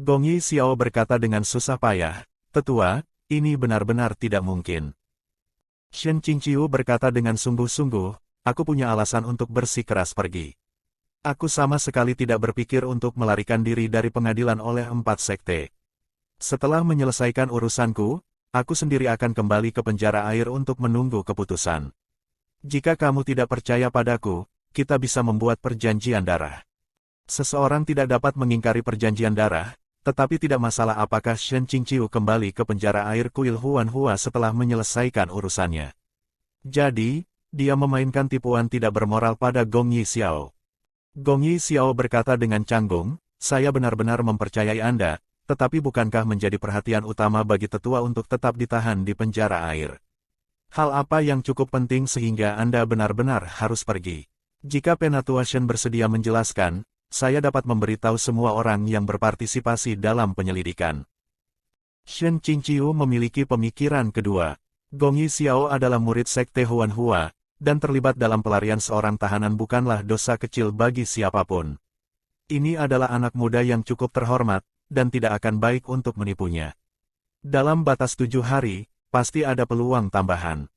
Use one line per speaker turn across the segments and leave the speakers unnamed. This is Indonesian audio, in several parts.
Gong Yi Xiao berkata dengan susah payah, "Tetua, ini benar-benar tidak mungkin." Shen Qingqiu berkata dengan sungguh-sungguh, "Aku punya alasan untuk bersikeras pergi. Aku sama sekali tidak berpikir untuk melarikan diri dari pengadilan oleh 4 sekte. Setelah menyelesaikan urusanku, aku sendiri akan kembali ke penjara air untuk menunggu keputusan. Jika kamu tidak percaya padaku, kita bisa membuat perjanjian darah." Seseorang tidak dapat mengingkari perjanjian darah, tetapi tidak masalah apakah Shen Qingqiu kembali ke penjara air kuil Huanhua setelah menyelesaikan urusannya. Jadi, dia memainkan tipuan tidak bermoral pada Gong Yi Xiao. Gong Yi Xiao berkata dengan canggung, "Saya benar-benar mempercayai Anda, tetapi bukankah menjadi perhatian utama bagi tetua untuk tetap ditahan di penjara air? Hal apa yang cukup penting sehingga Anda benar-benar harus pergi? Jika Penatua Shen bersedia menjelaskan, saya dapat memberitahu semua orang yang berpartisipasi dalam penyelidikan." Shen Qingqiu memiliki pemikiran kedua. Gong Yi Xiao adalah murid sekte Huanhua, dan terlibat dalam pelarian seorang tahanan bukanlah dosa kecil bagi siapapun. Ini adalah anak muda yang cukup terhormat, dan tidak akan baik untuk menipunya. Dalam batas 7 hari, pasti ada peluang tambahan.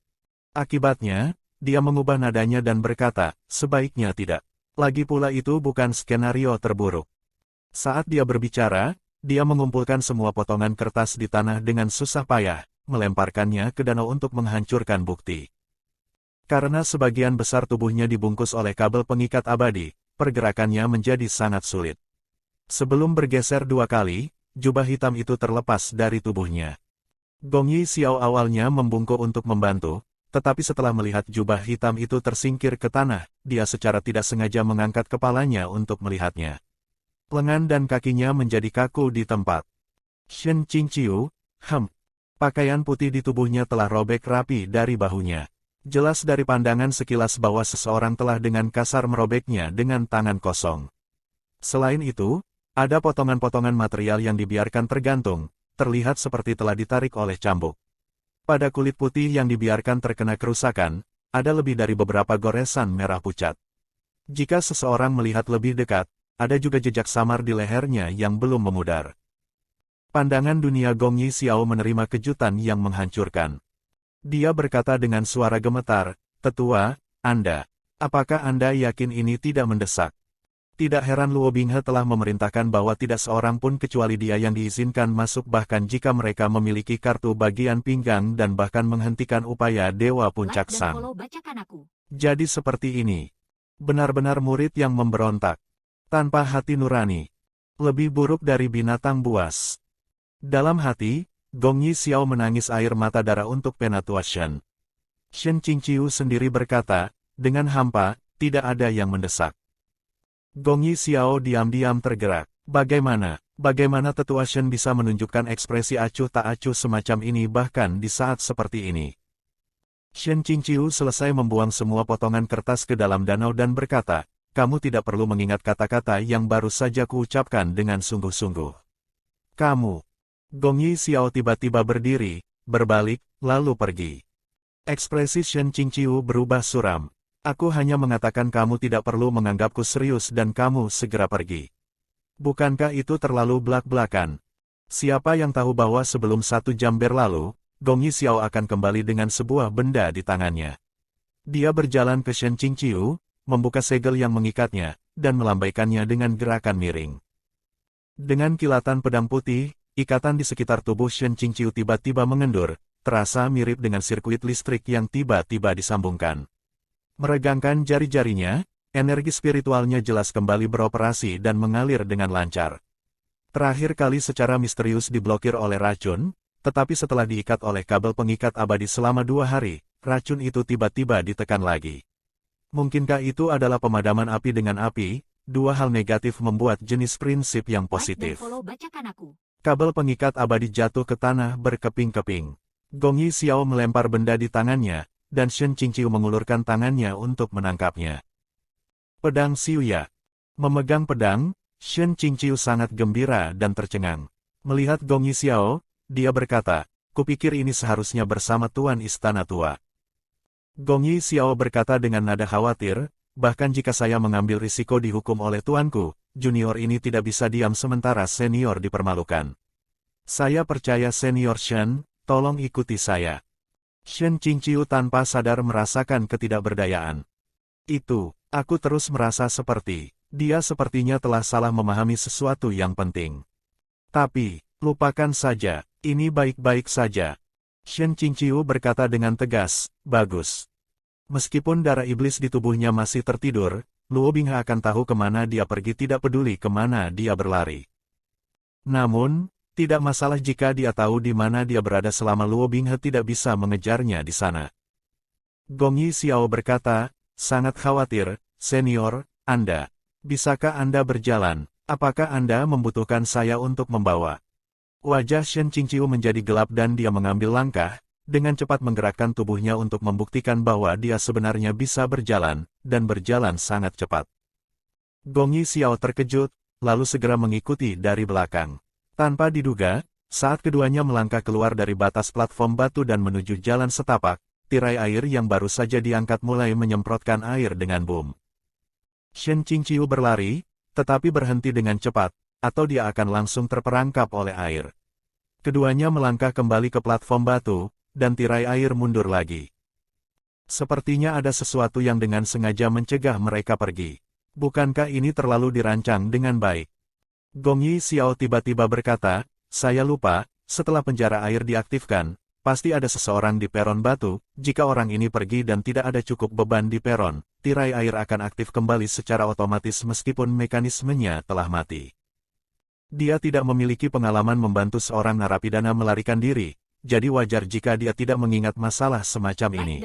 Akibatnya, dia mengubah nadanya dan berkata, "Sebaiknya tidak." Lagi pula itu bukan skenario terburuk. Saat dia berbicara, dia mengumpulkan semua potongan kertas di tanah dengan susah payah, melemparkannya ke danau untuk menghancurkan bukti. Karena sebagian besar tubuhnya dibungkus oleh kabel pengikat abadi, pergerakannya menjadi sangat sulit. Sebelum bergeser 2 kali, jubah hitam itu terlepas dari tubuhnya. Gong Yi Xiao awalnya membungkuk untuk membantu, tetapi setelah melihat jubah hitam itu tersingkir ke tanah, dia secara tidak sengaja mengangkat kepalanya untuk melihatnya. Lengan dan kakinya menjadi kaku di tempat. Shen Qingqiu, pakaian putih di tubuhnya telah robek rapi dari bahunya. Jelas dari pandangan sekilas bahwa seseorang telah dengan kasar merobeknya dengan tangan kosong. Selain itu, ada potongan-potongan material yang dibiarkan tergantung, terlihat seperti telah ditarik oleh cambuk. Pada kulit putih yang dibiarkan terkena kerusakan, ada lebih dari beberapa goresan merah pucat. Jika seseorang melihat lebih dekat, ada juga jejak samar di lehernya yang belum memudar. Pandangan dunia Gong Yi Xiao menerima kejutan yang menghancurkan. Dia berkata dengan suara gemetar, "Tetua, apakah Anda yakin ini tidak mendesak?" Tidak heran Luo Binghe telah memerintahkan bahwa tidak seorang pun kecuali dia yang diizinkan masuk bahkan jika mereka memiliki kartu bagian pinggang dan bahkan menghentikan upaya Dewa Puncak Sang. Jadi seperti ini. Benar-benar murid yang memberontak. Tanpa hati nurani. Lebih buruk dari binatang buas. Dalam hati, Gong Yi Xiao menangis air mata darah untuk Penatua Shen. Shen Qingqiu sendiri berkata, dengan hampa, tidak ada yang mendesak. Gong Yi Xiao diam-diam tergerak. Bagaimana Tetua Shen bisa menunjukkan ekspresi acuh tak acuh semacam ini bahkan di saat seperti ini? Shen Qingqiu selesai membuang semua potongan kertas ke dalam danau dan berkata, "Kamu tidak perlu mengingat kata-kata yang baru saja kuucapkan dengan sungguh-sungguh." "Kamu." Gong Yi Xiao tiba-tiba berdiri, berbalik, lalu pergi. Ekspresi Shen Qingqiu berubah suram. "Aku hanya mengatakan kamu tidak perlu menganggapku serius dan kamu segera pergi. Bukankah itu terlalu belak-belakan? Siapa yang tahu bahwa sebelum 1 jam berlalu, Gong Yi Xiao akan kembali dengan sebuah benda di tangannya." Dia berjalan ke Shen Qingqiu, membuka segel yang mengikatnya, dan melambaikannya dengan gerakan miring. Dengan kilatan pedang putih, ikatan di sekitar tubuh Shen Qingqiu tiba-tiba mengendur, terasa mirip dengan sirkuit listrik yang tiba-tiba disambungkan. Meregangkan jari-jarinya, energi spiritualnya jelas kembali beroperasi dan mengalir dengan lancar. Terakhir kali secara misterius diblokir oleh racun, tetapi setelah diikat oleh kabel pengikat abadi selama 2 hari, racun itu tiba-tiba ditekan lagi. Mungkinkah itu adalah pemadaman api dengan api? 2 hal negatif membuat jenis prinsip yang positif. Kabel pengikat abadi jatuh ke tanah berkeping-keping. Gong Yi Xiao melempar benda di tangannya, dan Shen Qingqiu mengulurkan tangannya untuk menangkapnya. Pedang Xiuya. Memegang pedang, Shen Qingqiu sangat gembira dan tercengang. Melihat Gong Yi Xiao, dia berkata, "Kupikir ini seharusnya bersama Tuan Istana Tua." Gong Yi Xiao berkata dengan nada khawatir, Bahkan jika saya mengambil risiko dihukum oleh tuanku, junior ini tidak bisa diam sementara senior dipermalukan. Saya percaya senior Shen, tolong ikuti saya. Shen Qingqiu tanpa sadar merasakan ketidakberdayaan. Aku terus merasa dia sepertinya telah salah memahami sesuatu yang penting. Tapi, lupakan saja, ini baik-baik saja. Shen Qingqiu berkata dengan tegas, bagus. Meskipun darah iblis di tubuhnya masih tertidur, Luo Binghe akan tahu kemana dia pergi tidak peduli kemana dia berlari. Namun, tidak masalah jika dia tahu di mana dia berada selama Luo Binghe tidak bisa mengejarnya di sana. Gong Yi Xiao berkata, sangat khawatir, senior, bisakah Anda berjalan? Apakah Anda membutuhkan saya untuk membawa? Wajah Shen Qingqiu menjadi gelap dan dia mengambil langkah, dengan cepat menggerakkan tubuhnya untuk membuktikan bahwa dia sebenarnya bisa berjalan, dan berjalan sangat cepat. Gong Yi Xiao terkejut, lalu segera mengikuti dari belakang. Tanpa diduga, saat keduanya melangkah keluar dari batas platform batu dan menuju jalan setapak, tirai air yang baru saja diangkat mulai menyemprotkan air dengan boom. Shen Qingqiu berlari, tetapi berhenti dengan cepat, atau dia akan langsung terperangkap oleh air. Keduanya melangkah kembali ke platform batu, dan tirai air mundur lagi. Sepertinya ada sesuatu yang dengan sengaja mencegah mereka pergi. Bukankah ini terlalu dirancang dengan baik? Gong Yi Xiao tiba-tiba berkata, saya lupa, setelah penjara air diaktifkan, pasti ada seseorang di peron batu, jika orang ini pergi dan tidak ada cukup beban di peron, tirai air akan aktif kembali secara otomatis meskipun mekanismenya telah mati. Dia tidak memiliki pengalaman membantu seorang narapidana melarikan diri, jadi wajar jika dia tidak mengingat masalah semacam ini.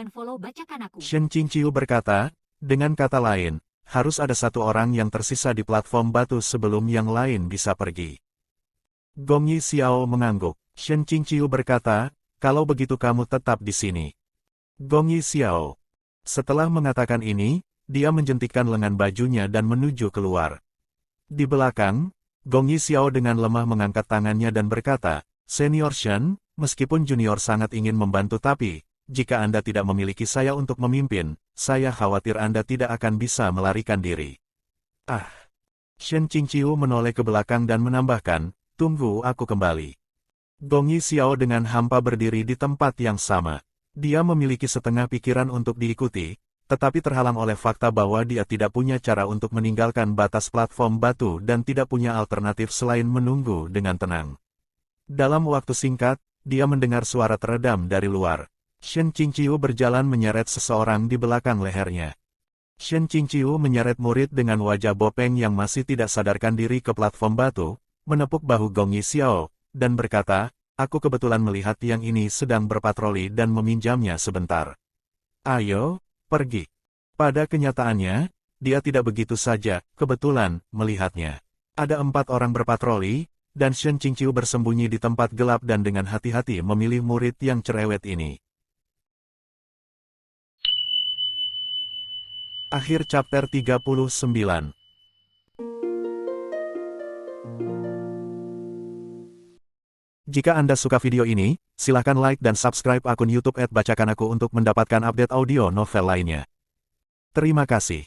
Shen Qingqiu berkata, dengan kata lain, harus ada satu orang yang tersisa di platform batu sebelum yang lain bisa pergi. Gong Yi Xiao mengangguk. Shen Qingqiu berkata, kalau begitu kamu tetap di sini. Gong Yi Xiao. Setelah mengatakan ini, dia menjentikkan lengan bajunya dan menuju keluar. Di belakang, Gong Yi Xiao dengan lemah mengangkat tangannya dan berkata, Senior Shen, meskipun junior sangat ingin membantu tapi, jika Anda tidak memiliki saya untuk memimpin, saya khawatir Anda tidak akan bisa melarikan diri. Shen Qingqiu menoleh ke belakang dan menambahkan, tunggu aku kembali. Gong Yi Xiao dengan hampa berdiri di tempat yang sama. Dia memiliki setengah pikiran untuk diikuti, tetapi terhalang oleh fakta bahwa dia tidak punya cara untuk meninggalkan batas platform batu dan tidak punya alternatif selain menunggu dengan tenang. Dalam waktu singkat, dia mendengar suara teredam dari luar. Shen Qingqiu berjalan menyeret seseorang di belakang lehernya. Shen Qingqiu menyeret murid dengan wajah bopeng yang masih tidak sadarkan diri ke platform batu, menepuk bahu Gong Yi Xiao, dan berkata, aku kebetulan melihat yang ini sedang berpatroli dan meminjamnya sebentar. Ayo, pergi. Pada kenyataannya, dia tidak begitu saja, kebetulan, melihatnya. Ada 4 orang berpatroli, dan Shen Qingqiu bersembunyi di tempat gelap dan dengan hati-hati memilih murid yang cerewet ini. Akhir chapter 39. Jika Anda suka video ini, silakan like dan subscribe akun YouTube @bacakanaku untuk mendapatkan update audio novel lainnya. Terima kasih.